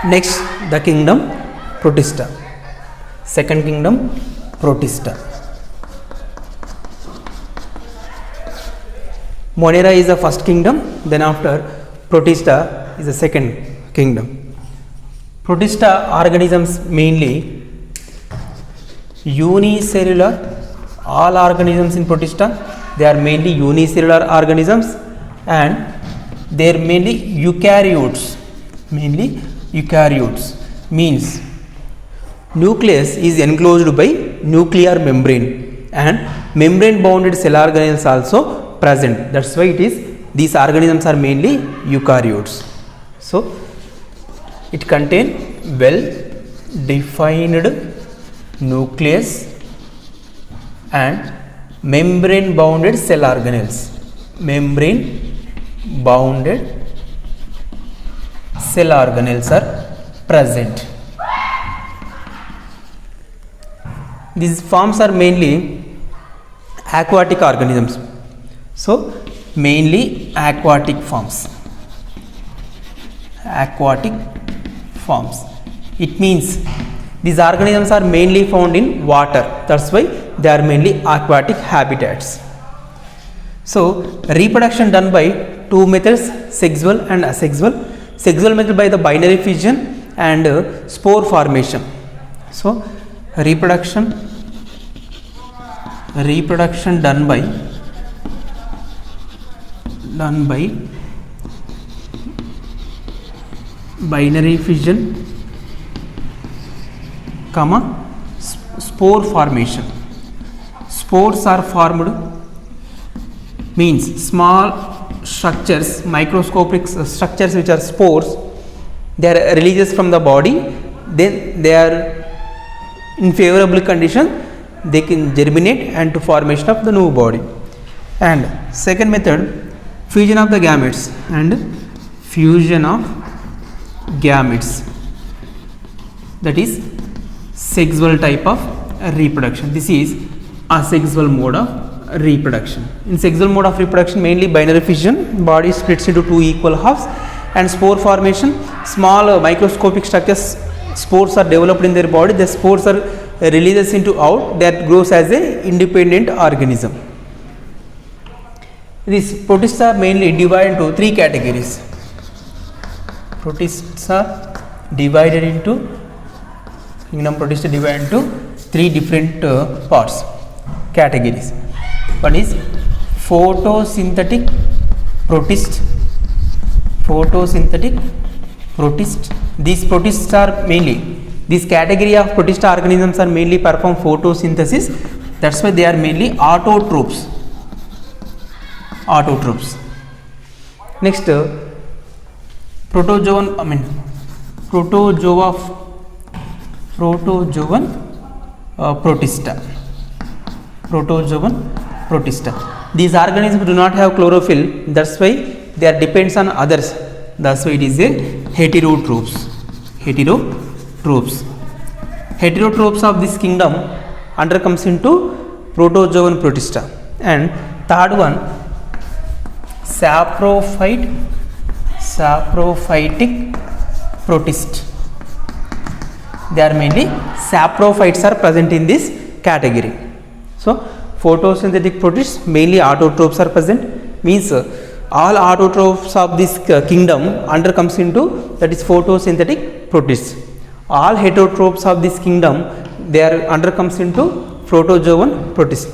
Next, the kingdom Protista. Second kingdom Protista. Monera is the first kingdom, then after Protista is the second kingdom. Protista organisms mainly unicellular. All organisms in Protista, they are mainly unicellular organisms and they are mainly eukaryotes. Mainly eukaryotes means nucleus is enclosed by nuclear membrane and membrane bounded cell organelles also present. That's why it is these organisms are mainly eukaryotes. So it contain well defined nucleus and membrane bounded cell organelles. Membrane bounded cell organelles are present. These forms are mainly aquatic organisms. So mainly aquatic forms. Aquatic forms. It means these organisms are mainly found in water. That's why they are mainly aquatic habitats. So reproduction done by two methods, sexual and asexual. Sexual method by the binary fission and spore formation. So reproduction done by binary fission, spore formation. Spores are formed means small structures, microscopic structures which are spores. They are releases from the body, then they are in favorable condition, they can germinate and to formation of the new body. And second method, fusion of the gametes and fusion of gametes, that is sexual type of reproduction. This is asexual mode of reproduction. In sexual mode of reproduction, mainly binary fission, body splits into two equal halves, and spore formation, small microscopic structures, spores are developed in their body. The spores are releases into out, that grows as a independent organism. These protists are mainly divided into three categories. Protists are divided into three different parts, categories. One is photosynthetic protist. These protists are mainly, this category of protista organisms are mainly perform photosynthesis. That's why they are mainly autotrophs. Next, protozoan protista. These organisms do not have chlorophyll. That's why they are depends on others. That's why it is a heterotrophs. Heterotrophs of this kingdom undercomes into protozoan protista. And third one, saprophytic protist. They are mainly saprophytes are present in this category. So photosynthetic protists, mainly autotrophs are present, means all autotrophs of this kingdom undercomes into, that is photosynthetic protists. All heterotrophs of this kingdom, they are undercomes into protozoan protists.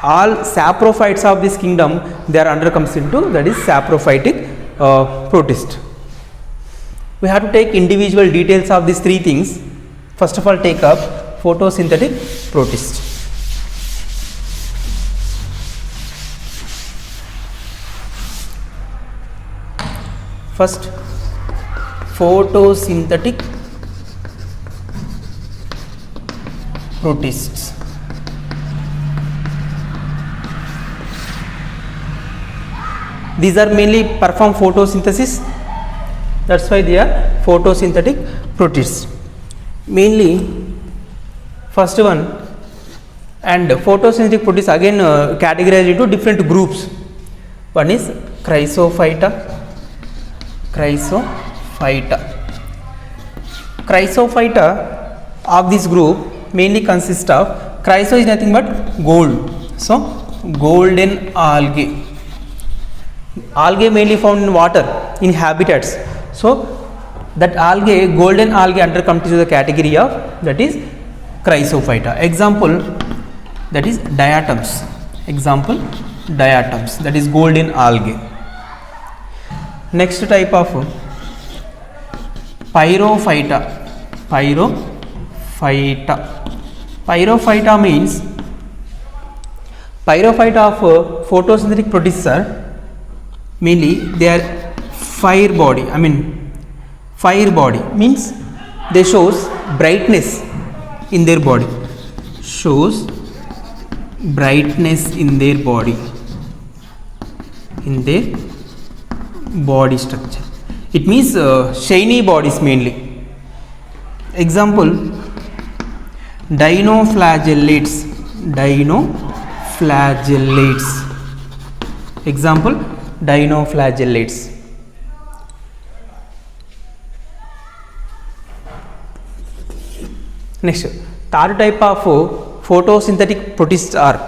All saprophytes of this kingdom, they are undercomes into, that is saprophytic protist. We have to take individual details of these three things. First of all, take up photosynthetic protist. First, photosynthetic protists. These are mainly perform photosynthesis. That's why they are photosynthetic protists. Mainly, first one, and photosynthetic protists again categorized into different groups. One is chrysophyta. Chrysophyta of this group mainly consist of, chryso is nothing but gold, so golden algae. Algae mainly found in water, in habitats, so that algae, golden algae under comes to the category of, that is Chrysophyta. Example, that is diatoms. Example, diatoms, that is golden algae. Next type of Pyrophyta. Pyrophyta. Pyrophyta means, Pyrophyta of photosynthetic protists are mainly, they are fire body. I mean, fire body means they shows brightness in their body, shows brightness in their body, in their body structure. It means shiny bodies mainly. Example, dinoflagellates. Dinoflagellates. Example, dinoflagellates. Next, third type of photosynthetic protists are,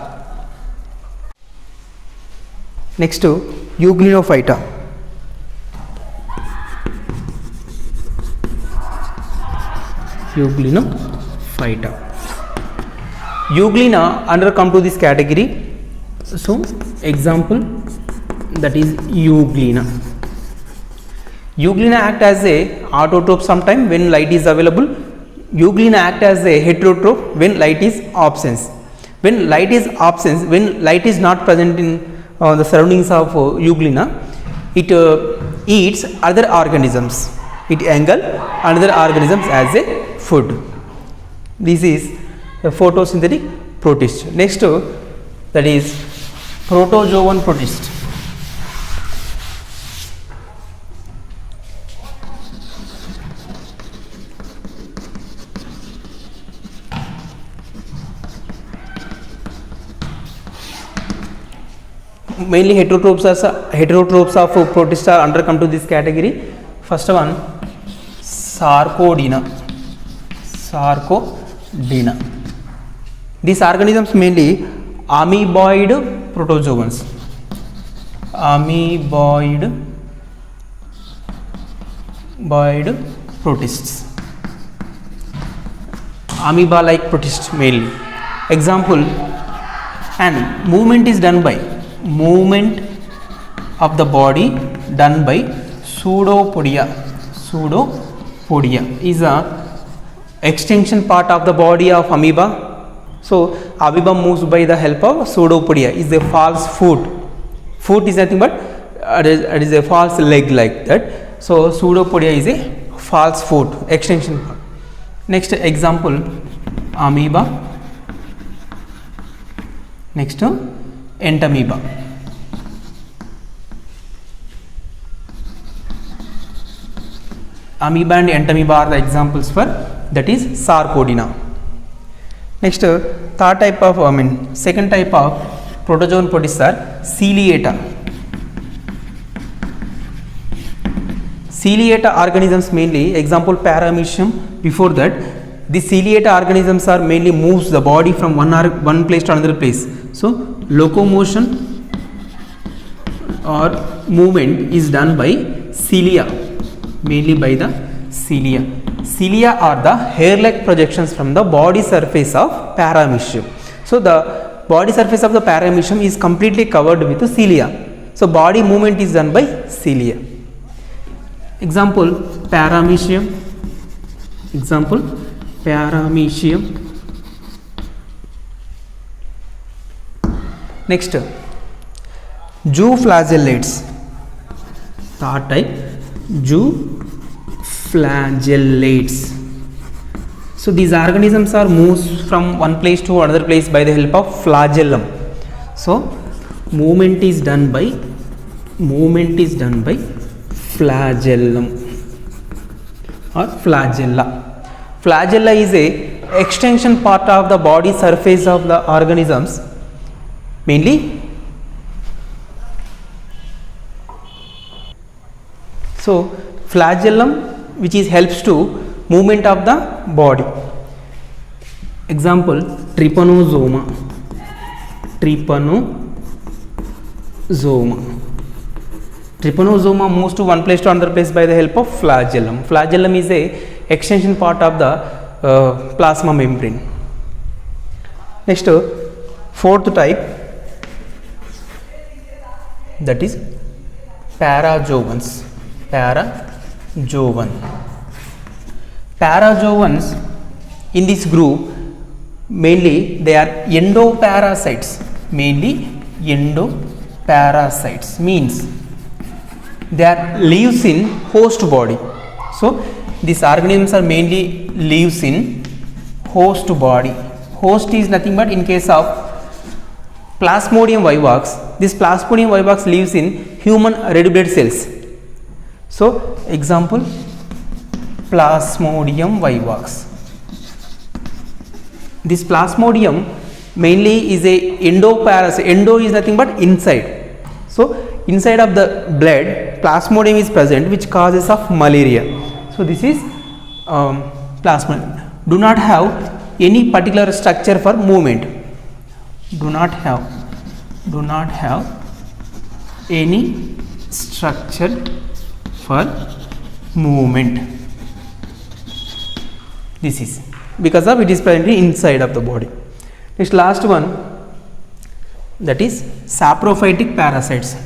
next, Euglenophyta. Euglenophyta. Euglena under come to this category. So example, that is Euglena. Euglena act as a autotrope sometime when light is available. Euglena act as a heterotrope when light is absent. When light is absent, when light is not present in the surroundings of Euglena, it eats other organisms. It engulf other organisms as a food. This is a photosynthetic protist. Next, that is protozoan protist. Mainly heterotrophs of protists are under come to this category. First one, Sarcodina. Sarcodina. These organisms mainly amoeboid protozoans. Amoeboid protists. Amoeba like protists mainly. Example, and movement is done by, movement of the body done by pseudopodia. Pseudopodia is a extension part of the body of amoeba. So amoeba moves by the help of pseudopodia. Is a false foot. Foot is nothing but it is a false leg like that. So pseudopodia is a false foot, extension part. Next example, amoeba. Next, entamoeba. Amoeba and entamoeba are the examples for, that is Sarcodina. Next, third type of, second type of protozoan protists are Ciliata. Ciliata organisms mainly, example Paramecium. Before that, the Ciliata organisms are mainly moves the body from one place to another place. So locomotion or movement is done by cilia, mainly by the cilia. Cilia are the hair-like projections from the body surface of Paramecium. So the body surface of the Paramecium is completely covered with cilia. So body movement is done by cilia. Example, Paramecium. Example, Paramecium. Next, Zooflagellates. Third type, Zooflagellates. So these organisms are moves from one place to another place by the help of flagellum. So movement is done by flagellum or flagella. Flagella is a extension part of the body surface of the organisms, mainly so flagellum, which is helps to movement of the body. Example, trypanosoma. Trypanosoma moves to one place to another place by the help of flagellum. Flagellum is a extension part of the plasma membrane. Next, fourth type, that is parazoans. Parazoans in this group, mainly they are endoparasites. Means they are lives in host body. So these organisms are mainly lives in host body. Host is nothing but, in case of Plasmodium vivax, this Plasmodium vivax lives in human red blood cells. So example, Plasmodium vivax. This Plasmodium mainly is a endoparasite. Endo is nothing but inside. So inside of the blood, Plasmodium is present, which causes of malaria. So this is Plasmodium. Do not have any particular structure for movement. Do not have any structure for movement. This is because of it is present inside of the body. Next, last one, that is saprophytic parasites.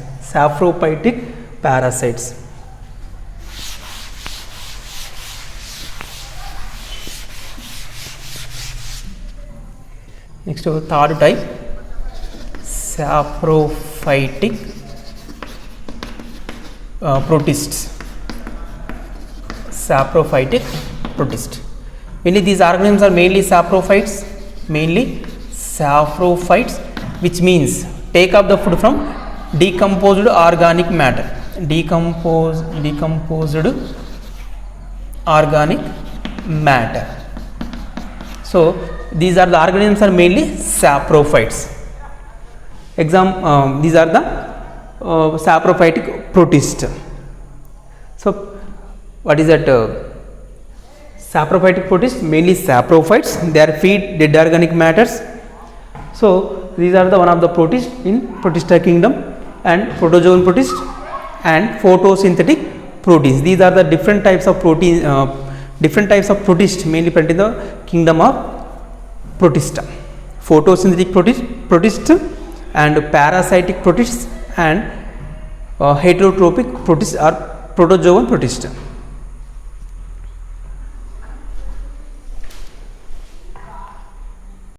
Next, third type, saprophytic protists. Mainly these organisms are mainly saprophytes, which means take up the food from decomposed organic matter. Decomposed organic matter. So these are the organisms are mainly saprophytes. These are the saprophytic protists. So what is that? Saprophytic protists, mainly saprophytes. They are feed dead organic matters. So these are the one of the protists in Protista kingdom, and protozoan protists and photosynthetic proteins. These are the different types of protein, protists mainly present in the kingdom of Protista. Photosynthetic protists and parasitic protists and heterotrophic protists are protozoan protists.